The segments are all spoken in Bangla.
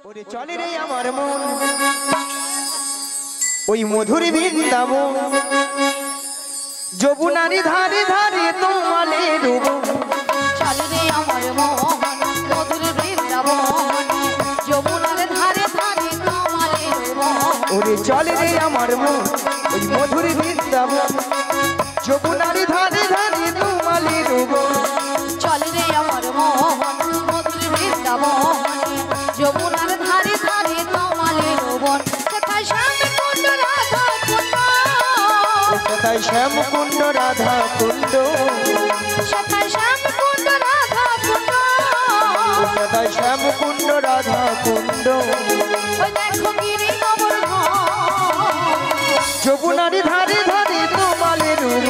ওরে চলে রে আমার মন ওই মধুর বৃন্দাবন যমুনারি ধারে ধারে তোমালে ডুব চলে রে আমার মন মধুর বৃন্দাবন যমুনার ধারে ধারে তোমালে ডুব ওরে চলে রে আমার মন ওই মধুর বৃন্দাবন যমুনারি ধারে ধারে তোমালে ডুব চলে রে আমার মন মধুর বৃন্দাবন যমুনার ধারে ধারে তোমালে ডুব সেখানে শ্যামকুণ্ড রাধা কুণ্ড সেটাই শ্যামকুণ্ড রাধা কুণ্ড সেখানে শ্যামকুণ্ড রাধা কুণ্ড সেটাই শ্যামকুণ্ড রাধা কুণ্ড ওই দেখো গিরি গোবর্ধন যমুনারি ধারে ধারে তোমালে ডুব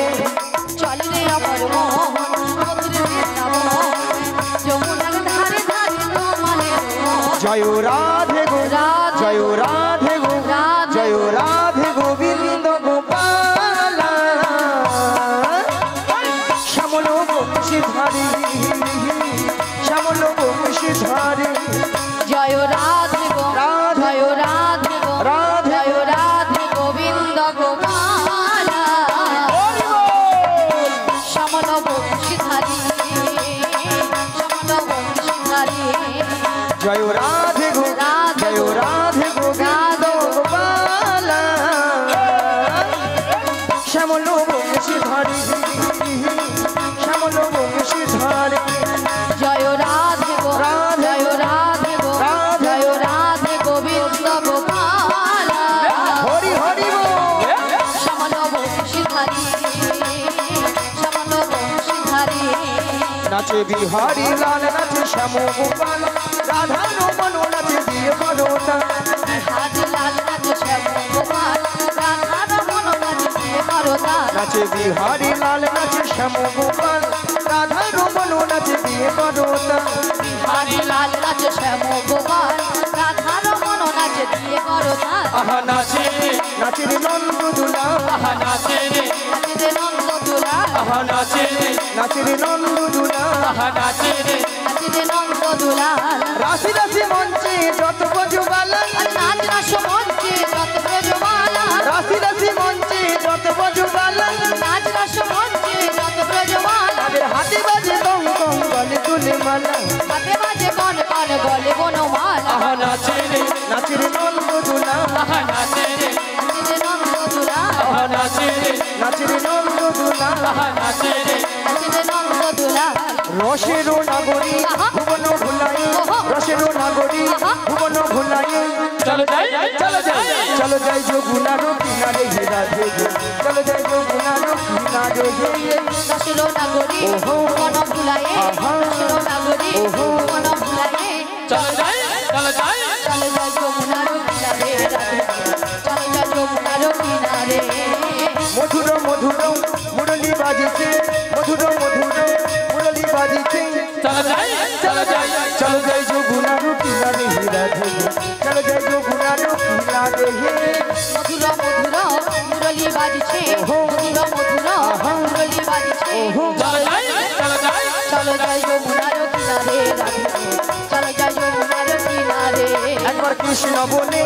চলে রে আমার মন মধুর বৃন্দাবন যমুনার ধারে ধারে তোমালে ডুব জয় রাধে গো রাধে জয় রাধে গো রাধে জয় রাধে গোবিন্দ গোপাল শ্যামল বংশীধারী শ্যামল বংশীধারী জয় রাধে গো রাধে জয় রাধে গো রাধে জয় রাধে গোবিন্দ গোপাল শ্যামল বংশীধারী শ্যামল বংশীধারী জয় রাধে গো রাধে জয় রাধে গোবিন্দ গোপাল শ্যামল বংশীধারী শ্যামল বংশীধারী জয় রাধে গো রাধে জয় রাধে গো রাধে জয় রাধে গোবিন্দ গোপাল হরি হরি বল শ্যামল বংশীধারী শ্যামল বংশীধারী নাচে বিহারি লাল নাচে শ্যাম গোপাল রাধা রমন নাচে দিয়ে বড়তা হাজি লাল নাচে শ্যাম গোপাল রাধা রমন নাচে দিয়ে করতা নাচে বিহারি লাল নাচে শ্যাম গোপাল রাধা রমন নাচে দিয়ে বড়তা হাজি লাল নাচে শ্যাম গোপাল রাধা রমন নাচে দিয়ে করতা আহা নাচে নাচে রে নন্দ দুলা আহা নাচে রে নাচে নন্দ দুলা আহা নাচে নাচে রে নন্দ দুলা আহা নাচে রে নাচে নন্দ দুলা রাশি রাশি মঞ্চে যত বজবালা নাচ রাস মঞ্চে যত ব্রজমালা রাশি রাশি মঞ্চে যত বজবালা নাচ রাস মঞ্চে যত ব্রজমালা তাদের হাতে বাজে কং কং গলে তুলে মালা হাতে বাজে কন কন গলে বনমালা আহা নাচে রে নন্দ দুলা আহা নাচে রে নাচে নন্দ দুলা আহা নাচে রে নন্দ দুলা আহা নাচে রে নাচে নন্দ দুলা রসের নাগরী ভুবন ভুলাই রসের নাগরী ভুবন ভুলাই চলো যাই চলো যাই চলো যাই যমুনার কিনারে হে রাধে গো চলো যাই যমুনার কিনারে হে দশলো নাগরী বন ভুলায়ে দশলো নাগরী বন ভুলায়ে চলো যাই চলো যাই চলে যায় যমুনার কিনারে রাধে চলে যায় যমুনার কিনারে মধুর মধুর মুরলি বাজিছে মধুর মধুর মুরলি বাজিছে চলো যাই চলো যাই চলো যাই যমুনার কিনারে হে রাধে গো চলো যাই যমুনার কিনারে হে মধুর মধুর মুরলি বাজছে মধুর মধুর মুরলি বাজছে চলো যাই চলো যাই চলো যাই যমুনার কিনারে রাধে চলো যাই যমুনার কিনারে একবার কৃষ্ণ বলে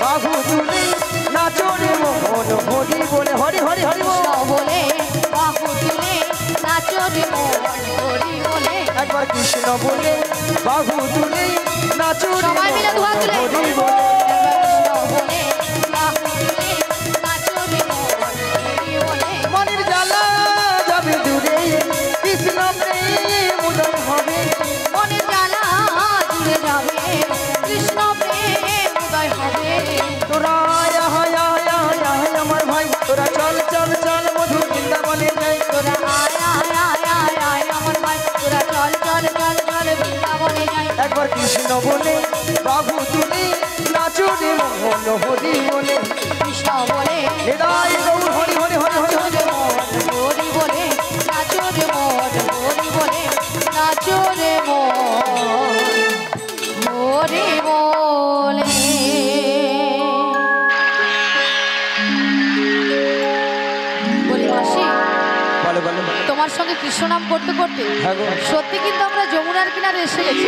বাহু তুলে নাচো রে মোহন হরি বলে হরি হরি হরি বল কৃষ্ণ বলে বাহু তুলে নাচো রে মন হরি বলে একবার কৃষ্ণ বলে বাহু তুলে নাচো রে সবাই মিলে দুহাত তুলে হরি বলে কৃষ্ণ বলে বাহু তুলে নাচো রে মন হরি বলে মনের জ্বালা যাবে দূরে কৃষ্ণ প্রেম উদয় হবে মনের জ্বালা জুড়ে যাবে কৃষ্ণ প্রেম উদয় হবে তোরা আমার ভাই তোরা চল চল চল মধু বৃন্দাবনে যাই তোরা আয় আয় আয় আয় আয় আমার ভাই তোরা চল চল চল চল বৃন্দাবনে যাই একবার কৃষ্ণ বলে বাহু তুলে নাচো রে মোহন হরি বলে কৃষ্ণ বলে হৃদয় গৌর হরি হরি হরি হরি হরি হরি বলে নাচো রে মন হরি বলে নাচো রে মন হরি বলে বলি মাসি বলে বলে তোমার সঙ্গে কৃষ্ণ নাম করতে করতে হ্যাঁ গো। সত্যি কিন্তু আমরা যমুনার কিনারে এসে গেছি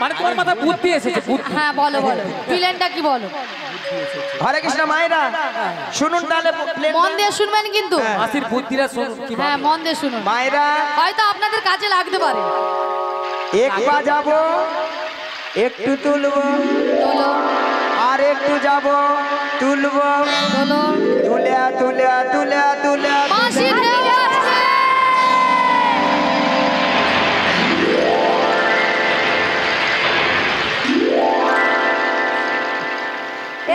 মানে তোমার মাথায় বুদ্ধি এসেছে বুদ্ধি। হ্যাঁ বলো বলো প্লেনটা কি বলো। হরে কৃষ্ণ মায়েরা শুনুন তাহলে প্লেন মন দিয়ে শুনবেন কিন্তু। মাসির বুদ্ধিরা শুনুন কি হ্যাঁ মন দিয়ে শুনুন। মায়েরা হয়তো আপনাদের কাজে লাগতে পারে। এক পা যাবো একটু তুলবো তোলো আর একটু যাবো তুলবো তোলো তুলে তুলে তুলে তুলে মাসি ঢেউ আসছে।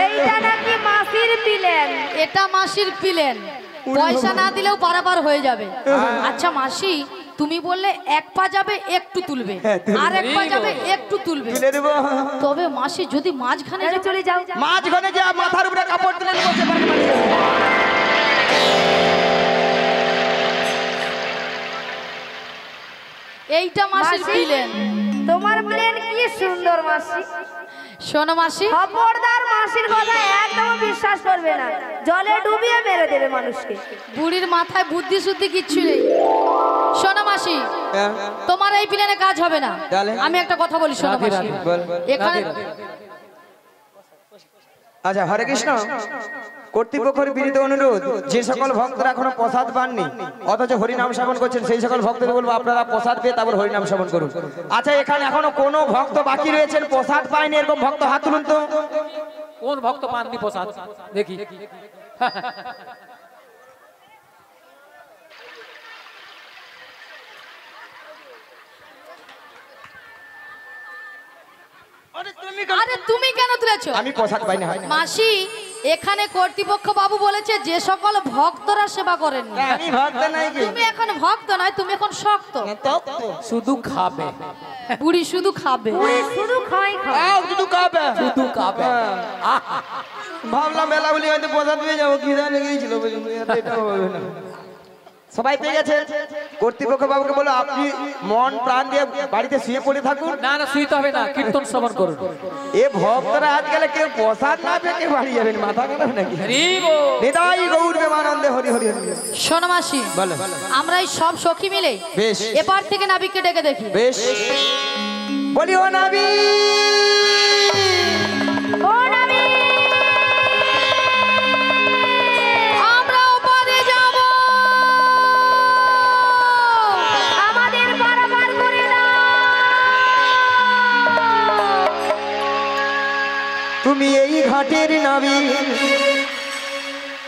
এইটা নাকি মাসির প্লেন। এটা মাসির প্লেন, পয়সা না দিলেও পারাপার হয়ে যাবে। আচ্ছা মাসি তুমি বললে এক পা যাবে একটু তুলবে আর এক পা যাবে একটু তুলবে, তুলে দেবো। তবে মাসি যদি মাঝখানে তাহলে চলে যাও। মাঝখানে যে মাথার উপরে কাপড় তুলে বসে পারে এইটা মাসির মাসি? প্লেন। তোমার প্লেন কি সুন্দর মাসি। শোনো মাসি, খবরদার মাসির কথা একদম বিশ্বাস করবে না, জলে ডুবিয়ে মেরে দেবে মানুষকে। বুড়ির মাথায় বুদ্ধি শুদ্ধি কিচ্ছু নেই। শোনো মাসি, তোমার এই প্লেনে কাজ হবে না। তাহলে? আমি একটা কথা বলি শোনো রাধে মাসি, রাধে। বল। এখানে আচ্ছা হরে কৃষ্ণ কর্তৃপক্ষের বিরুদ্ধে অনুরোধ, যে সকল ভক্তরা এখনো প্রসাদ পাননি অথচ হরিনাম শ্রবণ করছেন সেই সকল ভক্তদের বলবো আপনারা প্রসাদ পেয়ে তারপর হরিনাম শ্রবণ করুন। আচ্ছা এখানে এখনো কোনো ভক্ত বাকি রয়েছেন প্রসাদ পায়নি এরকম ভক্ত হাত তুলুন তো। কোন ভক্ত পাননি প্রসাদ দেখি। আরে তুমি কেন তুলেছো? আমি প্রসাদ পাইনি। হয় না মাসি এখানে কর্তৃপক্ষ বাবু বলেছে যে সকল ভক্তরা সেবা করেন। আমি ভক্ত নাই কি তুমি এখন ভক্ত নয়, তুমি এখন শক্ত। শুধু খাবে বুড়ি শুধু খাবে। পুরি শুধু খাই খাই। শুধু কাবে শুধু খাবে। ভাবলাম বেলা বলি হয়তো প্রসাদ পেয়ে যাবো, কি জানে গিয়েছিল এটাও হবে না। সবাই পেয়ে গেছে। কর্তৃপক্ষ বাবুকে বলো আপনি মন প্রাণ দিয়ে বাড়িতে শুয়ে পড়ে থাকুন। না না শুইতে হবে না, কীর্তন শ্রবণ করুন। এ ভক্তরা আজকাল কেউ প্রসাদ না পেয়ে কেউ বাড়ি যাবেন, মাথা খারাপ নাকি? হরি বল। নিতাই গৌর প্রেমানন্দে হরি হরি হরি। শোনো মাসি, বলো আমরা এই সব সখী মিলে বেশ এপার থেকে নাবিককে ডেকে দেখি। বেশ বলি ও নাবি ও নবী, আমরা ওপারে যাব। আমাদের পারাপার করে দাও। তুমি এই ঘাটের নাবি,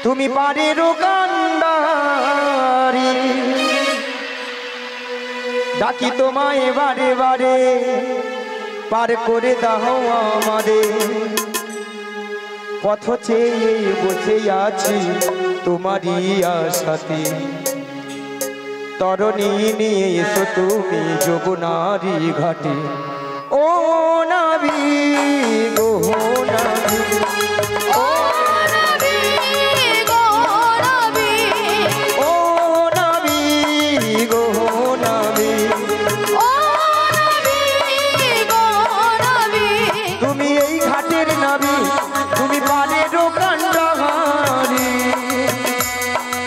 তুমি পারের কান্ডারি, ডাকি তোমায় বারে বারে পার করে দাও আমাদের। পথ চেয়ে বসে আছি তোমারই আশাতে, তরণী নিয়ে এসো তুমি যমুনারি ঘাটে। ও নাবি গো নাবি, ও নবী গো নবী, ও নাবি গো নাবি, ও নবী গো নবী, তুমি এই ঘাটের নাবি, তুমি পারের কান্ডারি,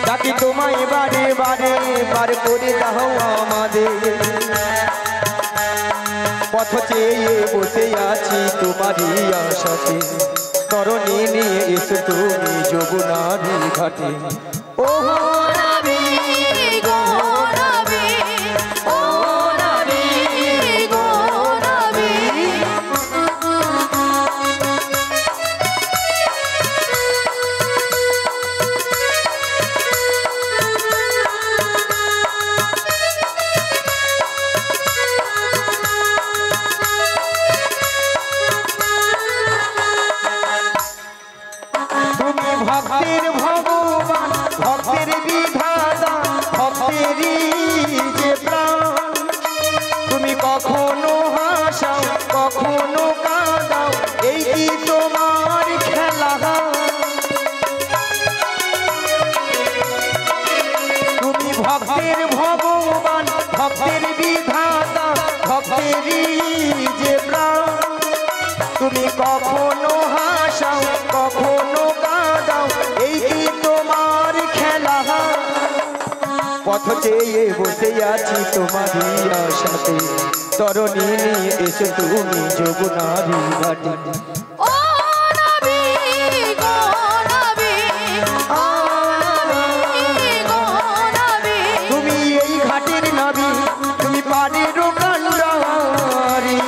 ডাকি তোমায় বারে বারে পার করে দাও আমাদের। পথ চেয়ে বসে আছি তোমারই আশাতে, তরণী নিয়ে এসো তুমি যমুনারি ঘাটে। ও নবী গো নবী, ও নবী গো নবী। তুমি ভক্তের ভগবান, ভক্তের বিধাতা, ভক্তেরই যে প্রাণ। তুমি কখনো হাসাও কখনো কাঁদাও, এই কি তোমার খেলা? তুমি ভক্তের ভগবান, ভক্তের বিধাতা, ভক্তেরই যে প্রাণ। তুমি কখনো হাসাও কখনো কাঁদাও, এই কি তোমার খেলা? পথ চেয়ে বসে আছি তোমারই আশাতে তরণী নিয়ে এসো তুমি যমুনারি ঘাটে ও নবী গো নবী ও নবী গো নবী তুমি এই ঘাটের নবী তুমি পানির কান্ডারি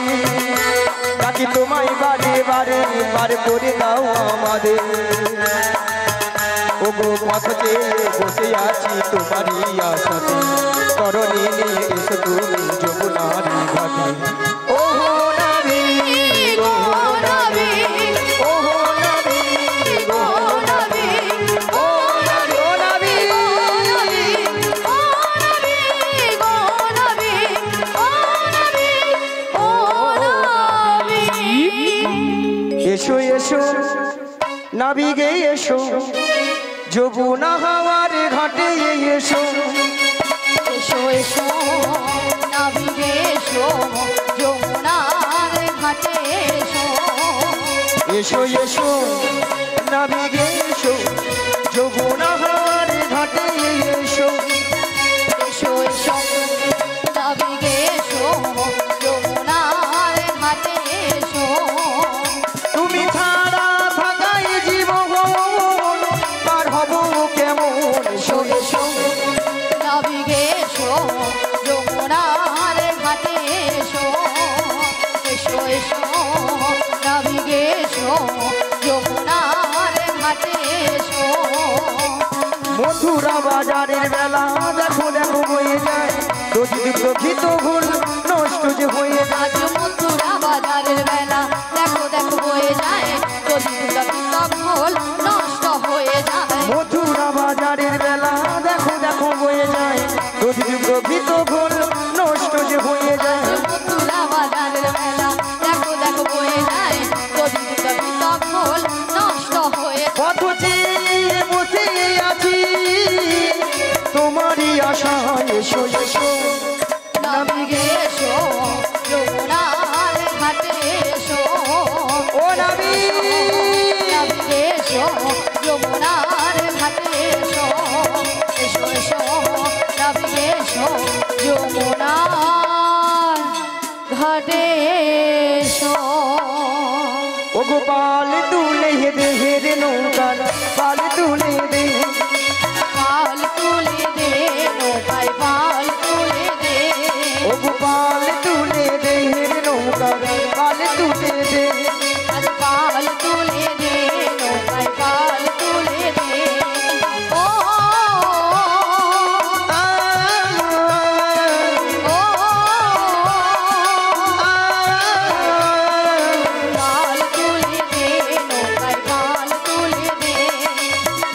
তাকে তোমায় বারে বারে বার করে দাও আমাদের ও গো পথ চেয়ে বসে আছি তোমারই আশাতে তরণী নিয়ে এসো তুমি যমুনারি ঘাটে ও নবী গো নবী ও নবী গো নবী ও নবী ও নবী ও নবী গো নবী ও নবী ও নবী এসো এসো নবী গে এসো যমুনা হাওয়ার ঘাটে এসো এসো এসো নবী গে এসো যমুনার ঘাটে এসো এসো এসো নবী গে এসো যমুনা হাওয়ার ঘাটে এসো এসো এসো নবী গে এসো যমুনার ঘাটে এসো তুমি ছাড়া থাকাই জীবন পার হব কেমন এসো এসো নবী গে এসো যমুনার ঘাটে এসো এসো এসো নবী গে এসো যমুনার ঘাটে এসো মথুরা বাজারের বেলা দেখো দেখো হয়ে যায় দক্ষিত ভুল নষ্ট যে হয়ে যায় আজ মথুরা বাজারের বেলা দেখো দেখো হয়ে যায় যদি ভুল নষ্ট হয়ে যায় মথুরা বাজারের বেলা দেখো দেখো হয়ে যায় দক্ষিত ভুল নষ্ট যে হয়ে যায় মথুরা বাজারের বেলা দেখো দেখো হয়ে যায় যদি ভুল নষ্ট হয়ে পথ চেয়ে বসে আছি তোমারই আশায় এসো এসো নবী গে এসো যমুনার ঘাটে এসো ও নবী নবী গে এসো যমুনার ঘাটে এসো এসো এসো নবী গে এসো যমুনার ঘাটে এসো ও গোপাল তুলে দেহের নৌকার পাল তুলে দে পাল তুলে দে নৌকায় পাল তুলে দে ও গোপাল তুলে দেহের নৌকার পাল তুলে দে আর পাল তুলে দে নৌকায় পাল তুলে দে ও ও পাল তুলে দে নৌকায় পাল তুলে দে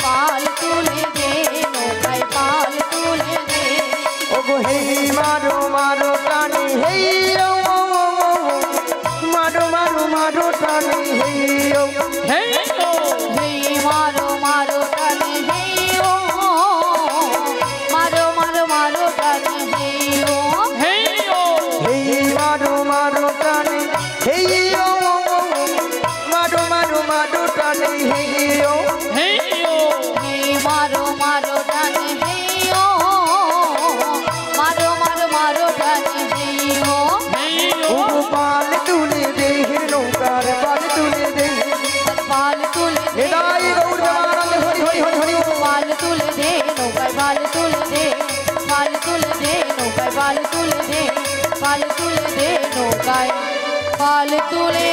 পাল তুলে দে নৌকায় পাল তুলে দে ও গো হে মারো মারো টানি হে মারো মারো মারো টানি হে হেই ও হেই মারো মারো টানি হেই ও মারো মারো মারো টানি হেই ও হেই ও হে মারো মারো টানি হে মারো মারো মারো টানি হে হেই ও হেই মারো মারো টানি হেই ও মারো মারো মারো টানি হেই ও হেই ও ও পাল তুলে দেহের নৌকার পাল তুলে দে পাল তুলে দে নিতাই গৌর দেবানন্দ হরি হরি হরি হরি পাল তুলে দে নৌকায় পাল তুলে দে পাল তুলে দে নৌকায় পাল তুলে দে পাল তুলে দে নৌকায় পাল তুলে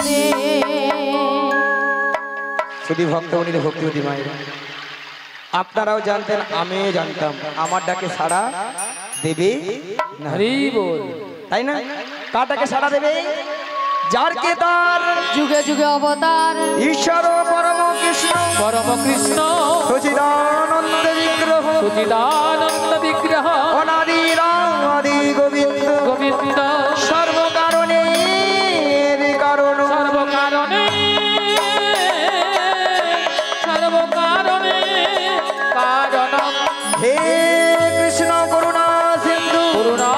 দে শুধু ভক্তমণির ভক্তিবতী মায়েরা আপনারাও জানতেন আমিও জানতাম আমার ডাকে সাড়া দেবে না হরি বল তাই না কার ডাকে সাড়া দেবে যার কে তার যুগে যুগে অবতার ঈশ্বর পরম কৃষ্ণ পরম কৃষ্ণ সচিদানন্দ বিগ্রহ সচিদানন্দ বিগ্রহ অনাদি রাম আদি গোবিন্দ গোবিন্দ সর্বকারণে কারণ সর্বকারণে সর্বকারণে কারণ হে কৃষ্ণ করুণা সিন্ধু করুণা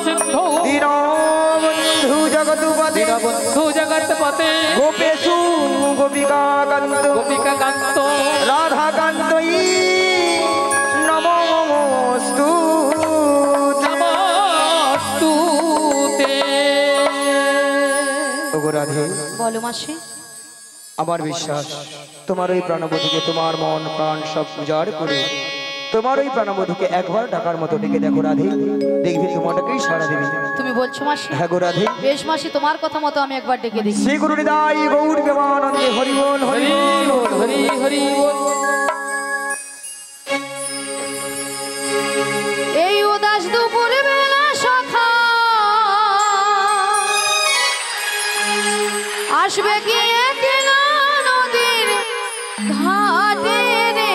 সিন্ধু দীনবন্ধু জগৎপতি দীনবন্ধু জগৎপতে গোপেশু গোপিকা কান্ত গোপিকা কান্ত রাধা কান্ত নমো রাধে বলো মাসি। আমার বিশ্বাস তোমার ওই প্রাণবধূকে তোমার মন প্রাণ সব উজাড় করে তোমার ওই প্রাণবধূকে একবার ডাকার মতো ডেকে দেখো রাধে, দেখবি তোমাটাকেই সাড়া দেবে। তুমি বলছো মাসি? হ্যাঁ গো রাধে। বেশ মাসি, তোমার কথা মতো আমি একবার ডেকে দেখি। শ্রী গুরু নিতাই গৌর প্রেমানন্দে হরি বল হরি বল হরি হরি বল। এই উদাস দুপুর বেলা সখা আসবে কি একলা নদীর ঘাটে রে,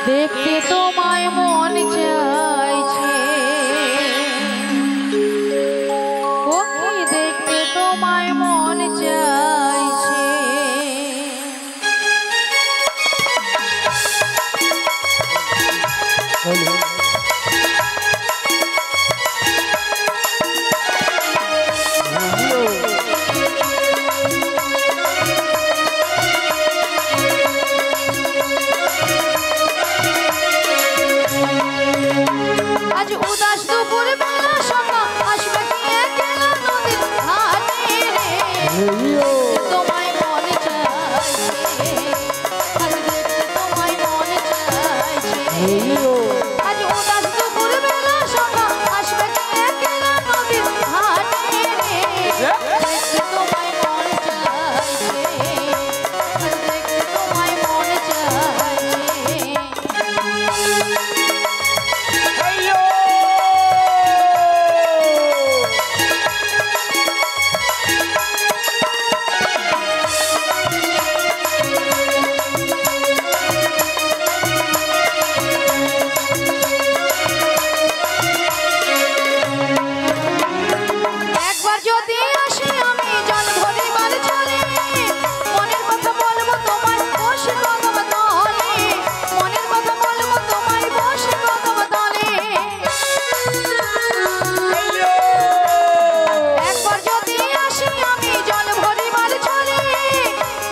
দেখতে তোমায় মন চাইছে, ও কি দেখতে তোমায় মন চাইছে। আজ উদাস দুপুর বেলা সখা আসবে কি একলা নদীর ঘাটে রে, তোমায় মন চাইছে, আজ দেখতে তোমায় মন চাইছে। আজ উদাস দুপুর বেলা সখা আসবে কি একলা নদীর ঘাটে রে, দেখতে তোমায় মন চাইছে, আজ দেখতে তোমায় মন চাইছে। একবার যদি আসি আমি জল ভরিবার ছলে, মনের কথা বলবো তোমায় বসে কদম তলে, মনের কথা বলবো তোমায় বসে কদম তলে। একবার যদি আসি আমি জল ভরিবার ছলে,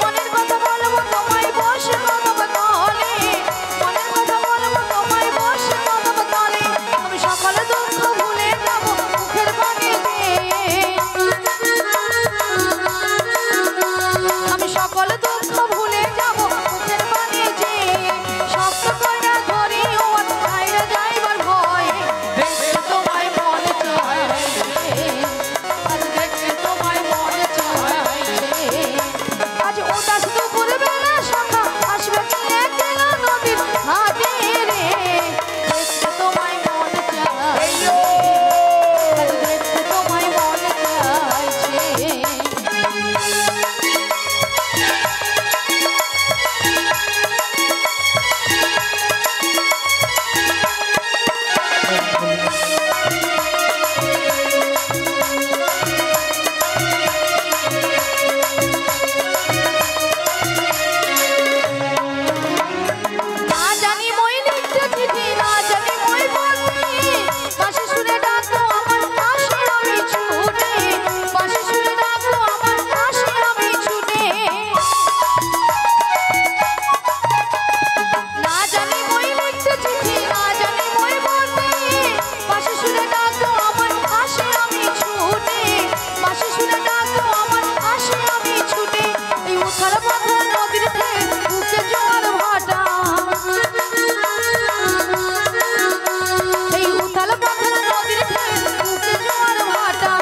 মনের কথা বলবো তোমায় বসে কদম তলে, মনের কথা বলবো তোমায় বসে কদম তলে। আমি সকল দুঃখ ভুলে যাবো মুখের বাণী দিয়ে, আমি সকল দুঃখ ভুলে যাব মুখের বাণী যে, শক্ত কইরা ধরি ওর বাইরে যাইবার ভয়, দেখতে তোমায় মন চাইছে, আজ দেখতে তোমায় মন চাইছে। আজ উদাস দুপুর বেলা সখা আসবে কি একলা নদীর ঘাটে রে, দেখতে তোমায় মন চাইছে, আজ দেখতে তোমায় মন চাইছে। না জানি মই লিখতে চিঠি, না জানি মই বলতে, বাঁশি সুরে ডাকো আমার আসি আমি ছুটে, বাঁশি সুরে ডাকো আমার আসি আমি ছুটে। না জানি মই লিখতে চিঠি, না জানি মই বলতে, বাঁশি সুরে ডাকো আমার আসি আমি ছুটে, বাঁশি সুরে ডাকো আমার আসি আমি ছুটে। এই উথাল পাথাল নদীর ঢেউ বুকে জোয়ার ভাটা, এই উথাল পাথাল নদীর ঢেউ বুকে জোয়ার ভাটা,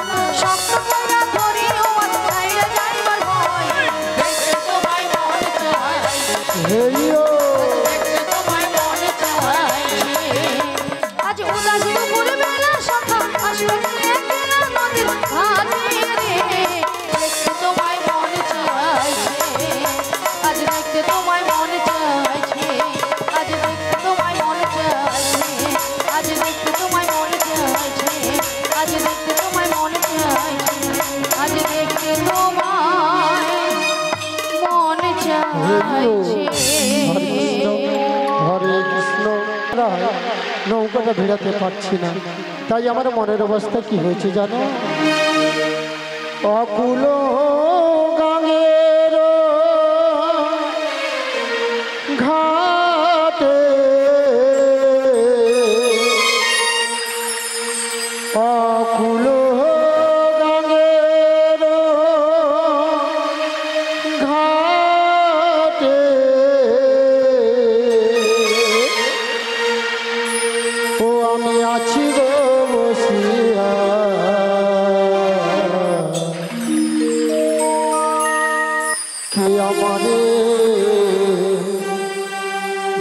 শক্ত কইরা ধরি ওর বাইরে যাইবার ভয়, দেখতে তোমায় মন চাইছে, দেখতে তোমায় মন চাইছে। আজ উদাস দুপুর বেলা সখা আসবে কি একলা নদীর ঘাটে রে, দেখতে তোমায় মন চাইছে, আজ দেখতে তোমায় মন চাইছে, আজ দেখতে তোমায় মন চাইছে, আজ দেখতে তোমায় মন চাইছে, আজ দেখতে তোমায় মন চাইছে, আজ দেখতে তোমায় মন চাইছে। হরে কৃষ্ণ। নৌকাটা ভিড়াতে পারছি না, তাই আমার মনের অবস্থা কি হয়েছে জানো? অকুল গাঙের ঘাটে অকুল আমারে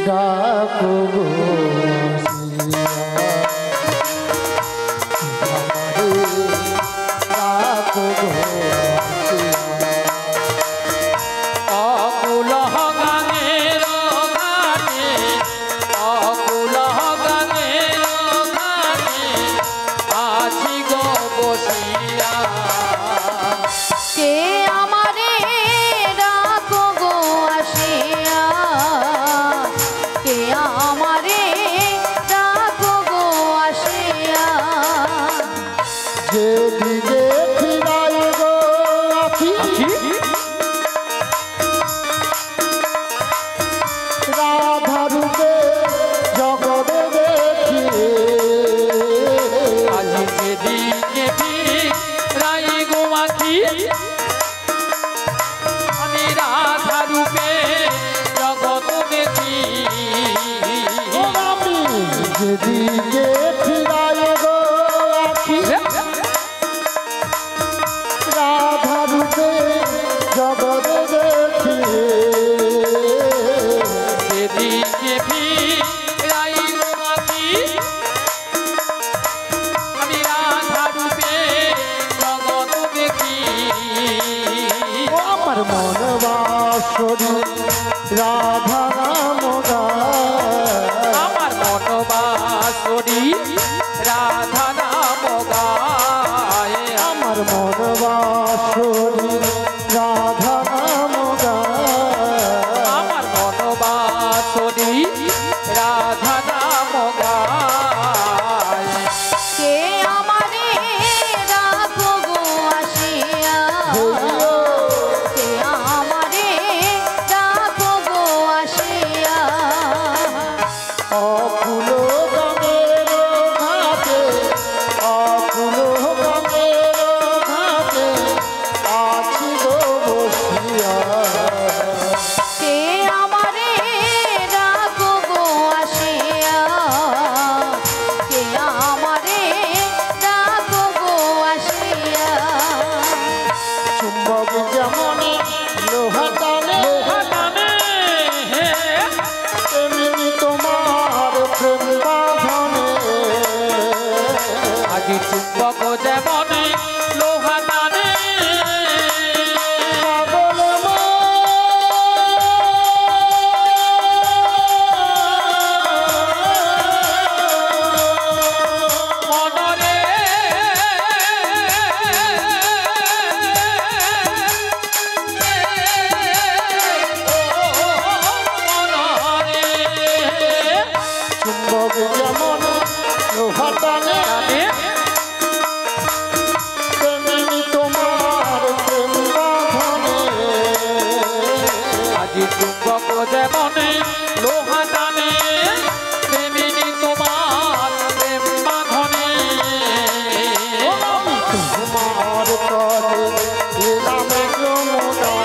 ডাকো গো আসিয়া, আমারে ডাকো গো আসিয়া। অকুল গানের ঘাটে, অকুল গানের ঘাটে আছি গো বসিয়া। কে আমারে ডাকো গো আসিয়া, কে আমারে ডাকো গো আসিয়া। যেদিকে ফিরাই গো আখি, রাধা রূপে জগতে দেখি, আজি যেদিকে ফিরাই গো আখি, আমি রাধা রূপে জগৎ দেখি। আমি যেদিকে ফিরাই গো আখি, রাধা রূপে জগতে দেখি, যেদিকে ফিরাই গো আখি, আমি রাধা রূপে জগৎ দেখি। ও আমার মন বাসরি রাধা নাম গায়, আমার মনবাসরি রাধা নাম গায়, আমার মন বাসরি রাধা নাম গায়। আমার মনবাসরি রাধা নাম গায়। কে আমারে ডাকো গো আসিয়া, কে আমারে ডাকো গো আসিয়া। অকুল গানের ঘাটে, অকুল গানের ঘাটে আছি গো বসিয়া, কে আমারে ডাকো গো আসিয়া, কে আমারে ডাকো গো আসিয়া। চুম্বক যেমন লোহা টানে, টানে তেমনি তোমার প্রেম বাঁধনে, আজি চুম্বক যেমন লোহা টানে, পাগল মনরে চুম্বক যেমন লোহা টানে, তেমনি তোমার প্রেম বাঁধনে, আজি চুম্বক যেমন লোহা টানে, তেমনি তোমার প্রেম বাঁধনে। তোমার তরে এলাম যমুনা,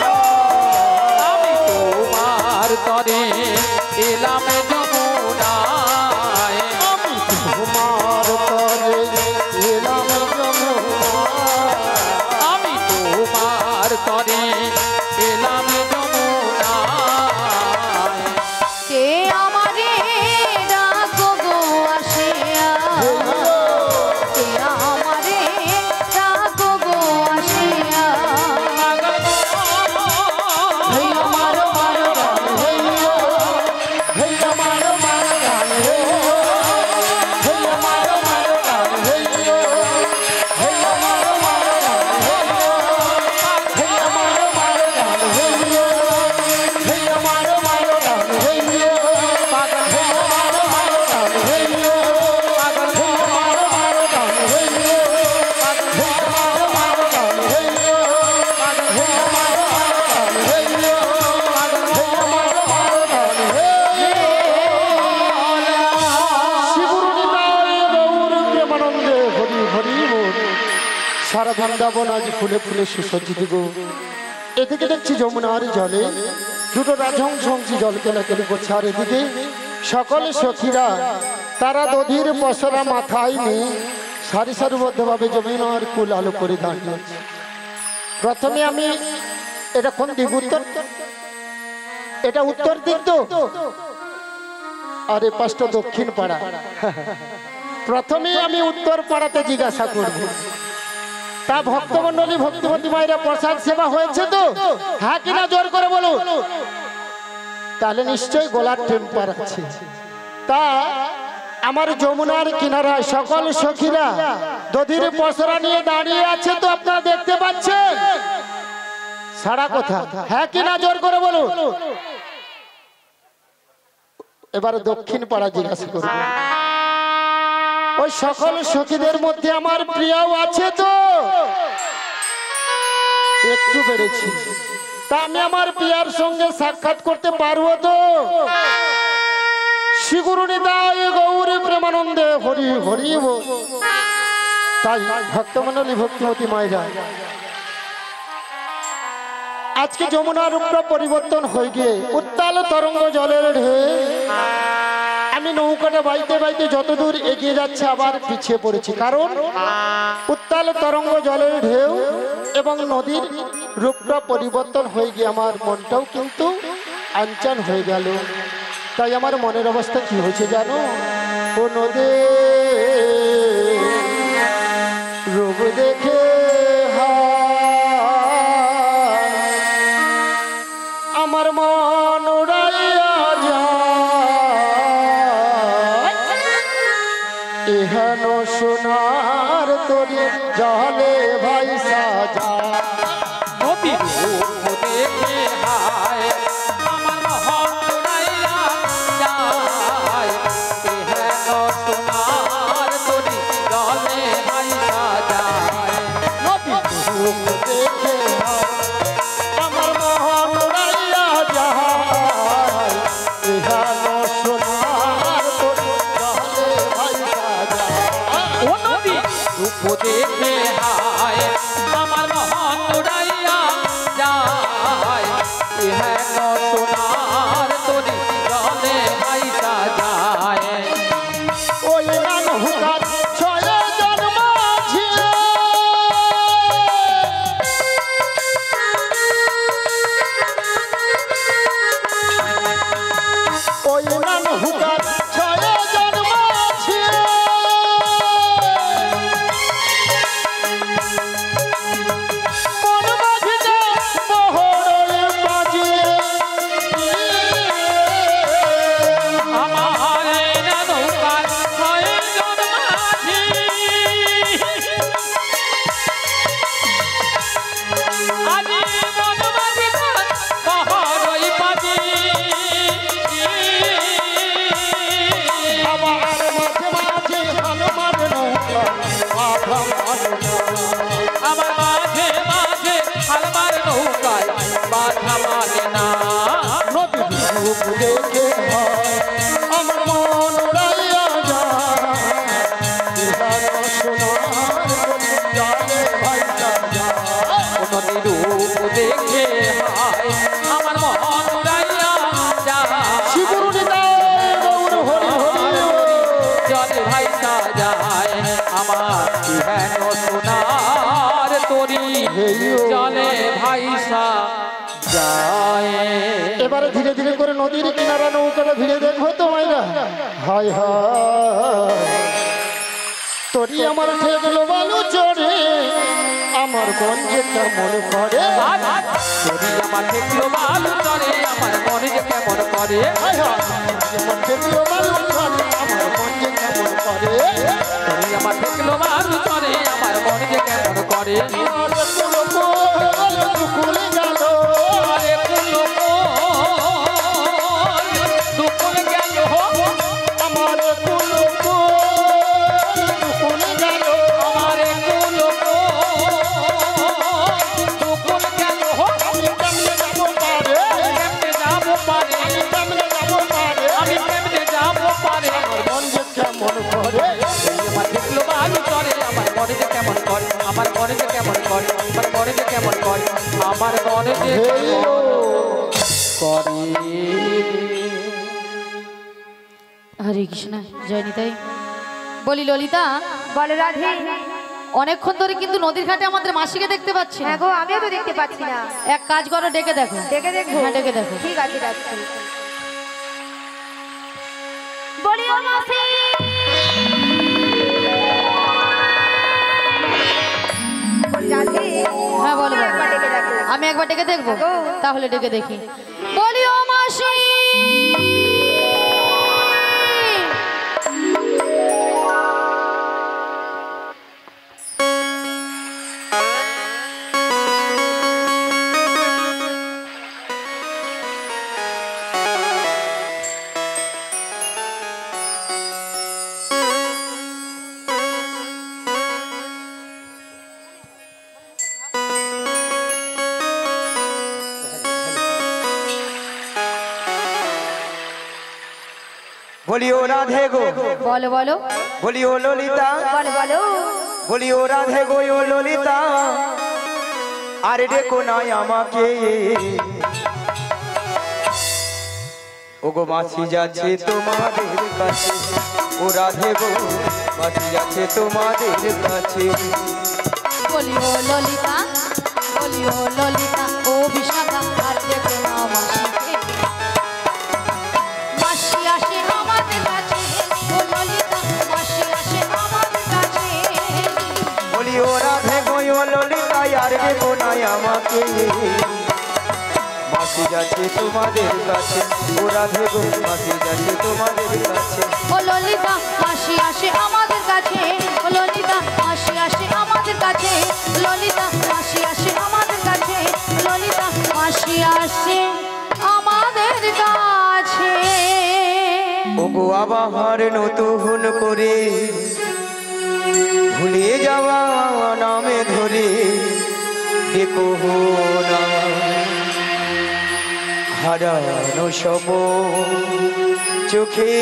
আমি তোমার তরে এলাম যমুনায়, আমি তোমার তরে এলাম যমুনা, আমি তোমার তরে এলাম যমুনায়। কে আমারে ডাকো গো আসিয়া, কে আমারে ডাকো গো আসিয়া। হেই আমার মারো গান হেইয়ো, হেই আমার মারো গান হেইয়ো, হেই আমার মারো গান হেইয়ো, হেই আমার মারো গান হেইয়ো, হেই আমার মারো গান হেইয়ো, হেই আমার মারো গান হেইয়ো, পাগল হেই আমার মারো গান হেইয়ো, হেই আমার মারো গান হেইয়ো, হেই আমার মারো গান হেইয়ো, হেই আমার মারো গান হেইয়ো, হেই আমার মারো গান প্রেমানন্দে হরি হরি বল। সারা বৃন্দাবন আজ ফুলে ফুলে সুসজ্জিত গো। এদিকে দেখছি যমুনার জলে দুটো রাজহংস হংসী জল কেনাকেনি করছে, আর এদিকে সকল সখীরা তারা দধির পসরা মাথায় নিয়ে সারি সারিবদ্ধভাবে যমুনার কুল আলো করে দাঁড়িয়ে আছে। প্রথমে আমি এটা কোন দিক? উত্তর। এটা উত্তর দিক তো। আরে পাঁচটা দক্ষিণ পাড়া। প্রথমে আমি উত্তর পাড়াতে জিজ্ঞাসা করব, তা ভক্তমন্ডলী ভক্তিমতী মায়েরা প্রসাদ সেবা হয়েছে তো? হ্যাঁ কিনা জোর করে বলো। তাহলে নিশ্চয়ই গোলার টেম্পার আছে। তা আমার যমুনার কিনারায় সকল সখীরা দধির পসরা নিয়ে দাঁড়িয়ে আছে তো আপনারা দেখতে পাচ্ছেন? সারা কথা হ্যাঁ কিনা জোর করে বলো। এবারে দক্ষিণ পাড়া জিজ্ঞাসা করব, ওই সকল সখীদের মধ্যে আমার প্রিয়াও আছে তো? একটু বেড়েছি, তা আমি আমার প্রিয়ার সঙ্গে সাক্ষাৎ করতে পারবো তো? শ্রীগুরু নিতাই গৌরী প্রেমানন্দে হরি হরি বল। তাই ভক্তমন্ডলী ভক্তিমতী মায়েরা আজকে যমুনার রূপটা পরিবর্তন হয়ে গিয়ে উত্তাল তরঙ্গ জলের ঢেউ। আমি নৌকাটা বাইতে বাইতে যতদূর এগিয়ে যাচ্ছে আবার পিছিয়ে পড়েছি, কারণ উত্তাল তরঙ্গ জলের ঢেউ এবং নদীর রূপটা পরিবর্তন হয়ে গিয়ে আমার মনটাও কিন্তু আনচান হয়ে গেল। তাই আমার মনের অবস্থা কি হয়েছে জানো? ও নদী রূপ দেখে আমার মন উড়াইয়া যায়, এহেন সোনার তোরে জলে ভাই সাজা। নদীর রূপ দেখে হায় আমার মন উড়াইয়া যায়, এহেন সোনার তোরে জলে ভাইসা যায়। নদীর রূপ দেখে আমার মন উড়াইয়া যায়, এহেন সোনার তোরে জলে ভাই সাজা। ও নদীর রূপ দেখে হায় আমার মন উড়াইয়া যায়, এহেন সোনার তোরে জলে ভাইসা যায়। ওই নান হুকার ছয় জন্ম ঝিয়ে, ওই নান হুকার ছয় জন্ম ঝিয়ে, মন বাজিতে মোহরে বাজিয়ে, আমার এই না নৌকার ছয়জন মাঝি, আজি মন বাজিতে মোহরই বাজি। আমার মাঝে মাঝে হালমার নৌকা মাথা মারো। আমার মাঝে মাঝে হালমার নৌকায় বাধা মানে না। নদীর রূপ দেখে আমার মন উড়াইয়া যায়, এহেন সোনার তোরে জলে ভাইসা যায়। নদীর রূপ দেখে হায় আমার মন উড়াইয়া যায়, শ্রীগুরু নিতাই গৌর হরি হরি বল। জলে ভাইসা যায় আমার ইহেন সোনার তরি জলে ভাইসা যায়। এবারে ধীরে ধীরে করে নদীর কিনারা নৌকাটা ভিড়ে দেখবো তো মাইরা। হায় হায় তোরি আমার ঠেকলো বালু চড়ে, আমার মন যে কেমন করে। যদি আমার দেখলো বালু চরে আমার মনে যে কেমন করে। হায় হায় আমার ঠেকলো বালু চড়ে, আমার মন যে কেমন করে। যদি আমার দেখলো বালু চরে আমার মনে যে কেমন করে। আর কোনো কোল দুকুল গেল, আরে কুলো দুপুর গেল আমার কোনো কোল দুকুল গেল, আমার কুলো দুপুর গেল। আমি কেমনে যাবো পারে, কেমনে যাবো পারে, আমি কেমনে যাবো পারে। আমি কেমনে যাবো পারে। আমার মন যে কেমন করে। আমার দেখলো বালু চরে আমার মনে যে কেমন করে, আমার মনে যে কেমন করে, আমার মনে যে কেমন করে, আমার মনে যে কেমন করে। হরে কৃষ্ণ, জয় নিতাই। বলি ললিতা, বলে রাধে অনেকক্ষণ ধরে কিন্তু নদীর ঘাটে আমাদের মাসিকে দেখতে পাচ্ছি না। হ্যাঁ গো আমিও তো দেখতে পাচ্ছি না। এক কাজ করো, ডেকে দেখো। দেখে দেখবো? হ্যাঁ, ডেকে দেখো। ঠিক আছে যাচ্ছি। বলিও মাসি বলি রাধে। হ্যাঁ বলো বলো। একবার ডেকে দেখো। আমি একবার ডেকে দেখবো, গো। তাহলে ডেকে দেখি। বলিও মাসি, বলিও রাধে গো, বলো বলো। বলিও ললিতা, বলো বলো। বলিও রাধে গো ও ললিতা, আরে ডেকো নাই আমাকে। ওগো মাছি যাচ্ছে তোমাদের কাছে, ও রাধে গো মাছি যাচ্ছে তোমাদের কাছে। বলিও ললিতা, বলিও ললিতা, ও বিশাখা আর দেখো না মাসিকে। মাসি আসে আমাদের কাছে, ও ললিতা, মাসি আসে আমাদের কাছে। বলিও রাধে গো ও ললিতা, আর ডেকো নাই আমাকে। মাছি যাচ্ছে তোমাদের কাছে, ও রাধে গো মাছি যাচ্ছে তোমাদের কাছে। ও ললিতা, মাসি আসে আমাদের কাছে, ও ললিতা, মাসি আসে আমাদের কাছে। ললিতা, মাসি আসে আমাদের কাছে, ললিতা, মাসি আসে আমাদের কাছে। ওগো আবার নতুন করে ভুলে যাওয়া নামে ধরে ডেকো না, হারানো সব চোখে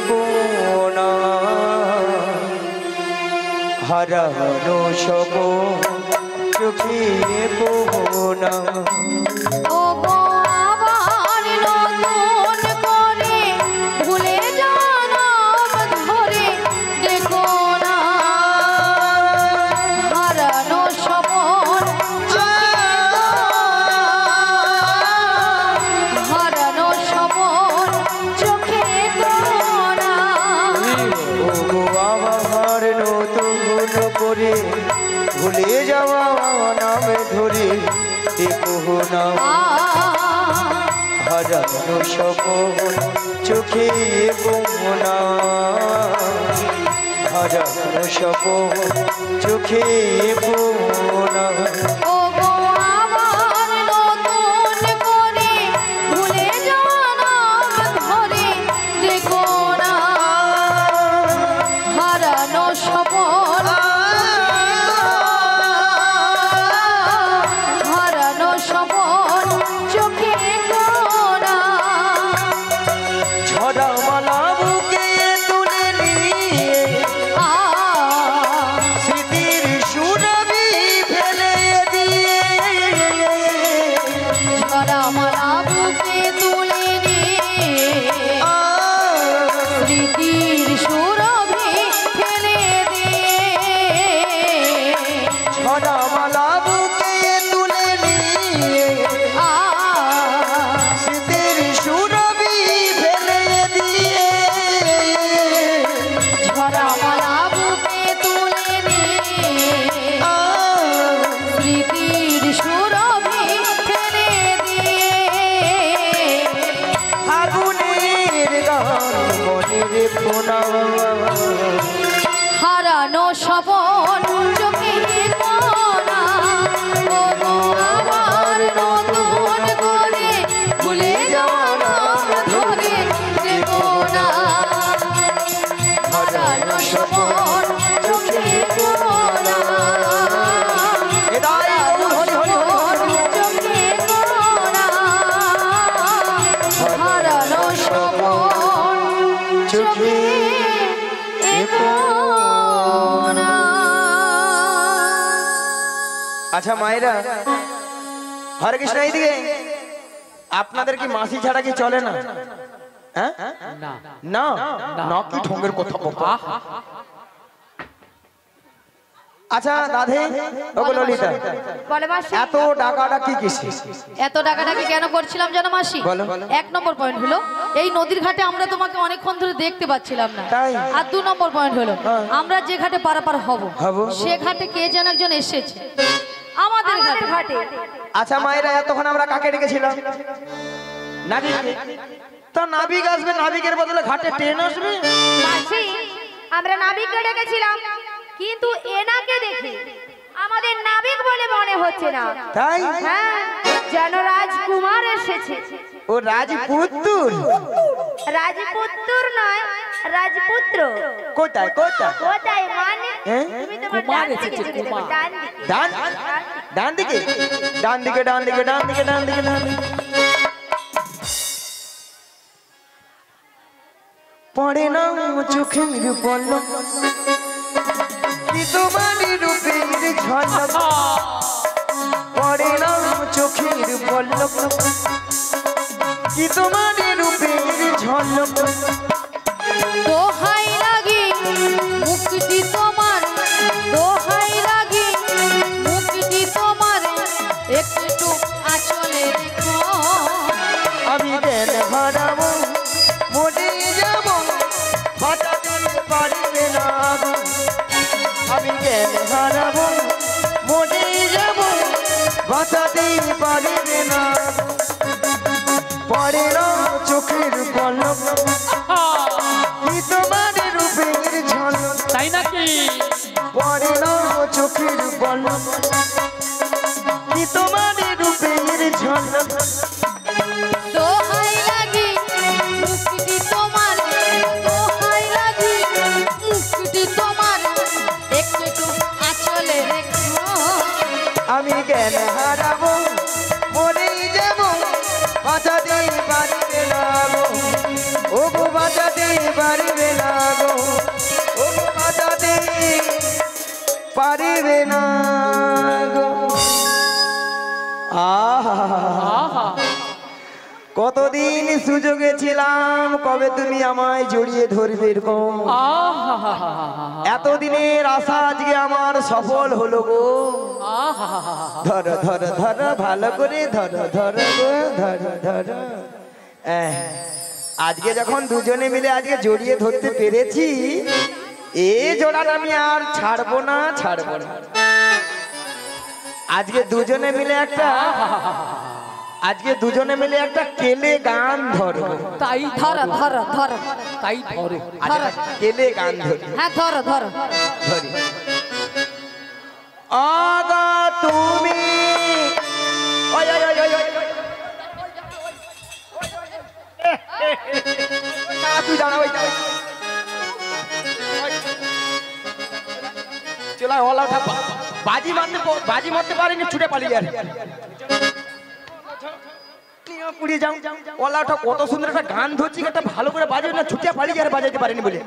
কোনা, হারানো সব চোখে কোনা। ও গো আবার নতুন করে ভুলে যাওয়া নাম ধরে ডেকো না, হারানো স্বপন চোখে তোরা, হারানো স্বপন চোখে তোরা। ওগো আবার নতুন করে ভুলে যাওয়া নামে ধরে দেখো না, হারানো সপন চোখে বোনা, হারানো সপন চোখে বোনা। ও গো আবার নতুন করে ভুলে যাওয়া নাম ধরে ডেকো না, হারানো স্বপন হারানো স্বপন চোখে তোরা। ঝরা মালা বুকে তুলে নিয়ে স্মৃতির সুরভি ফেলে দিয়ে, ঝরা মালা বুকে তুলে নিয়ে স্মৃতির সুরভি ফেলে দিয়ে। ঝরা মালা বুকে তুলে নিয়ে স্মৃতির সুরভি ফেলে দিয়ে, ঝরা মালা বুকে তুলে নিয়ে স্মৃতির সুরভি ফেলে দিয়ে। আগুনের গান মনের পোনা, হারানো স্বপন চোখে কোনা। ও গো আবার নতুন করে ভুলে যাওয়া নাম ধরে ডেকো না, হারানো স্বপন চোখে কোনা, এদাই হরি হরি হরি চোখে কোনা, হারানো স্বপন চোখে কোনা। আচ্ছা মায়েরা, হরে কৃষ্ণ এইদিকে, আপনাদের কি মাসি ছাড়া কি চলে না? হ্যাঁ না না কি ঢঙ্গের কথা বলতো? আচ্ছা রাধে ওগো ললিতা বলে মাসি এত ডাকাডাকি কিসে? এত টাকাটাকে কেন করছিলাম জানো মাসি? বলো। 1 নম্বর পয়েন্ট হলো এই নদীর ঘাটে আমরা তোমাকে অনেকক্ষণ ধরে দেখতে পাচ্ছিলাম না। তাই? আর 2 নম্বর পয়েন্ট হলো আমরা যে ঘাটে পারাপার হব হব। সে ঘাটে কে যেন একজন এসেছে আমাদের ঘাটে। ঘাটে আচ্ছা মায়েরা এতক্ষণ আমরা কাকে ডেকেছিলাম? নাবিককে। তো নাবিক আসবে, নাবিকের বদলে ঘাটে ট্রেন আসবে। মাসি আমরা নাবিককে ডেকেছিলাম কিন্তু এনাকে দেখে আমাদের নাবিক বলে মনে হচ্ছে না। তাই? হ্যাঁ যেন রাজকুমার এসেছে। ও রাজপুত্র। রাজপুত্র নয় রাজপুত্র। কোথায় কোথায়? কোথায় মানে হ্যাঁ? তুমি তোমার কুমার ডান দিকে এসেছে, যেতে দেখো, কুমার। ডান দিকে। ডান ডান দিকে ডান দিকে ডান দিকে ডান দিকে ডান দিকে ডান দিকে পড়ে না চোখের পলক কি তোমার রূপের ঝলক পড়ে না চোখের পলক কি তোমার রূপের ঝলক দোহাই লাগি মুক্তি তোমার, দোহাই লাগি মুক্তি তোমার, একটু আঁচলে রেখো। আমি জ্ঞান হারাবো মরে যাব বাঁচাতে পারবে না গো। আমি জ্ঞান হারাবো মরে যাব বাঁচাতে পারবে না গো। পড়ে না চোখের পলক কি তোমার রূপের ঝলক তাই নাকি? পড়ে না চোখের পলক কি তোমার রূপের ঝলক দোহাই লাগি মুক্তি তোমার, দোহাই লাগি মুক্তি তোমার, একটু আঁচলে রেখো। আমি জ্ঞান হারাবো মরে যাব বাঁচাতে পারবে না গো। ও গো বাঁচাতে পারবে না গো। ও গো বাঁচাতে পারবে না গো। আহা আহা কতদিন সুযোগে ছিলাম কবে তুমি আমায় জড়িয়ে ধরবে এরকম। আহা এতদিনের আশা আজকে আমার সফল হলো গো। আহা ধর ধর ধর ভালো করে ধর ধর গো ধর ধর। আজকে যখন দুজনে মিলে আজকে জড়িয়ে ধরতে পেরেছি এ জোড়াটা আমি আর ছাড়বো না ছাড়বো না। আজকে দুজনে মিলে একটা কেলে গান ধরবো। তাই ধর ধর ধর, তাই ধরে আজকে একটা কেলে গান ধরি হ্যাঁ ধর ধর। ধরি। আগা তুমি ওই ওই ওই ওই ওই না তুই দাঁড়া ওই চলা ওলা উঠা বাজি মারতে পারিনি ছুটে পালিয়ে যাবে পুড়িয়ে যাও ওলা ওঠা কত সুন্দর একটা গান ধরছি একটা ভালো করে বাজে না ছুটে পালিয়ে যাবে বাজাইতে পারিনি বলে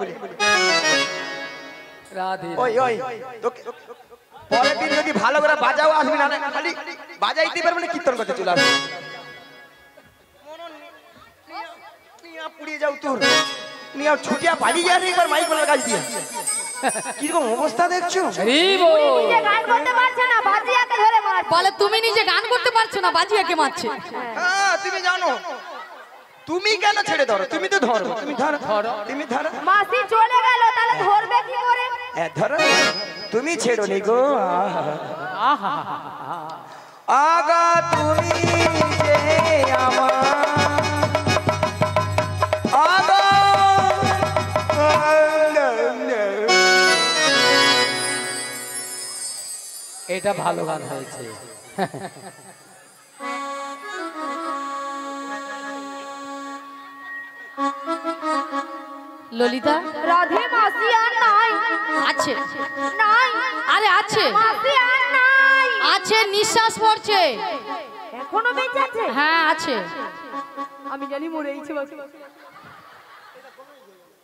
রাধে ওই ওই তোকে পরের দিন যদি ভালো করে বাজাও আসবি না খালি বাজাইতে পারবে না কীর্তন করতে চলে আসবে পুড়িয়ে যাও তোর নিয়ে ছুটিয়া পালিয়ে যাবে একবার মাইক বলার কাজ দিয়ে কিরকম অবস্থা দেখছো নিজে গান করতে পারছে না বাজিয়াকে ধরে মারছে। বলে তুমি নিজে গান করতে পারছো না বাজিয়াকে মারছে। হ্যাঁ তুমি জানো তুমি কেন ছেড়ে ধরো তুমি তো ধরো তুমি ধরো তুমি ধরো মাসি চলে গেল তাহলে ধরবে কি করে? ধরো তুমি ছেড়ো নি গো আহা আগা তুমি যে আমার আগা এটা ভালো গান হয়েছে ললিতা রাধে মাসি আর নাই আছে, নাই আরে আছে মাসি আর নাই আছে, নিঃশ্বাস পড়ছে। এখনো বেঁচে আছে? হ্যাঁ আছে। আমি জানি মরেইছে মাসি।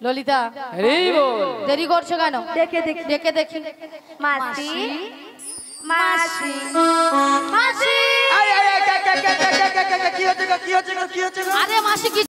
ললিতা দেরি করছো কেন? দেখে দেখে দেখে দেখি। মাসি মাসি মাসি কি হচ্ছে আরে মাসি কি